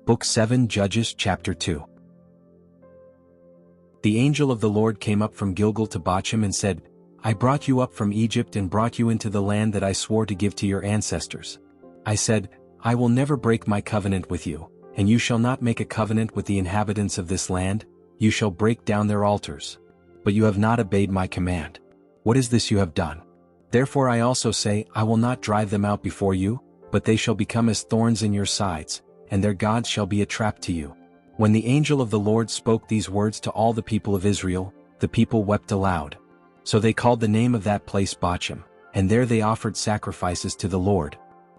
Book 7 Judges Chapter 2. The angel of the Lord came up from Gilgal to Bochim and said, I brought you up from Egypt and brought you into the land that I swore to give to your ancestors. I said, I will never break my covenant with you, and you shall not make a covenant with the inhabitants of this land, you shall break down their altars. But you have not obeyed my command. What is this you have done? Therefore I also say, I will not drive them out before you, but they shall become as thorns in your sides, and their gods shall be a trap to you. When the angel of the Lord spoke these words to all the people of Israel, the people wept aloud. So they called the name of that place Bochim, and there they offered sacrifices to the Lord.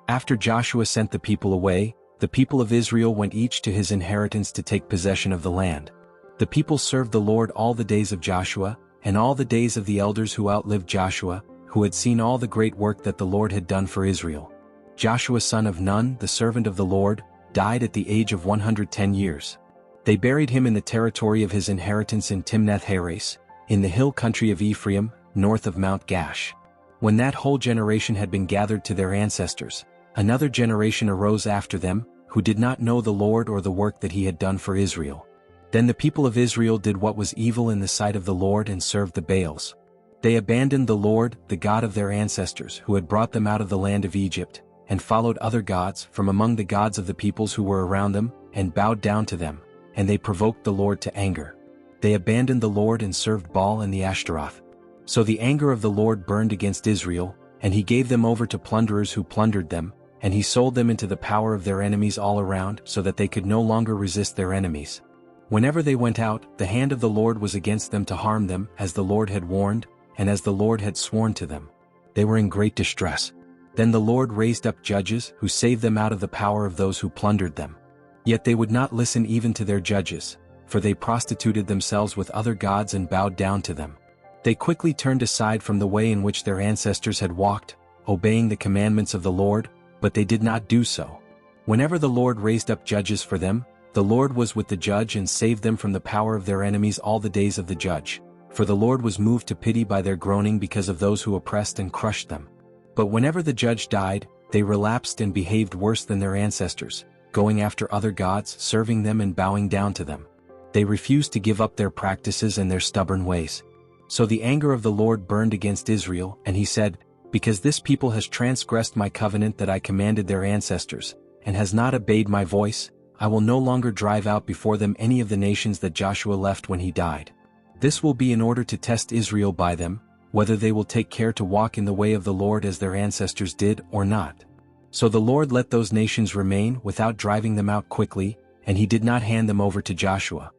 After Joshua sent the people away, the people of Israel went each to his inheritance to take possession of the land. The people served the Lord all the days of Joshua, and all the days of the elders who outlived Joshua, who had seen all the great work that the Lord had done for Israel. Joshua son of Nun, the servant of the Lord, died at the age of 110 years. They buried him in the territory of his inheritance in Timnath-Heres, in the hill country of Ephraim, north of Mount Gash. When that whole generation had been gathered to their ancestors, another generation arose after them, who did not know the Lord or the work that he had done for Israel. Then the people of Israel did what was evil in the sight of the Lord and served the Baals. They abandoned the Lord, the God of their ancestors, who had brought them out of the land of Egypt, and followed other gods from among the gods of the peoples who were around them, and bowed down to them, and they provoked the Lord to anger. They abandoned the Lord and served Baal and the Ashtaroth. So the anger of the Lord burned against Israel, and he gave them over to plunderers who plundered them, and he sold them into the power of their enemies all around, so that they could no longer resist their enemies. Whenever they went out, the hand of the Lord was against them to harm them, as the Lord had warned, and as the Lord had sworn to them. They were in great distress. Then the Lord raised up judges, who saved them out of the power of those who plundered them. Yet they would not listen even to their judges, for they prostituted themselves with other gods and bowed down to them. They quickly turned aside from the way in which their ancestors had walked, obeying the commandments of the Lord, but they did not do so. Whenever the Lord raised up judges for them, the Lord was with the judge and saved them from the power of their enemies all the days of the judge, for the Lord was moved to pity by their groaning because of those who oppressed and crushed them. But whenever the judge died, they relapsed and behaved worse than their ancestors, going after other gods, serving them and bowing down to them. They refused to give up their practices and their stubborn ways. So the anger of the Lord burned against Israel, and he said, Because this people has transgressed my covenant that I commanded their ancestors, and has not obeyed my voice, I will no longer drive out before them any of the nations that Joshua left when he died. This will be in order to test Israel by them, whether they will take care to walk in the way of the Lord as their ancestors did or not. So the Lord let those nations remain without driving them out quickly, and he did not hand them over to Joshua.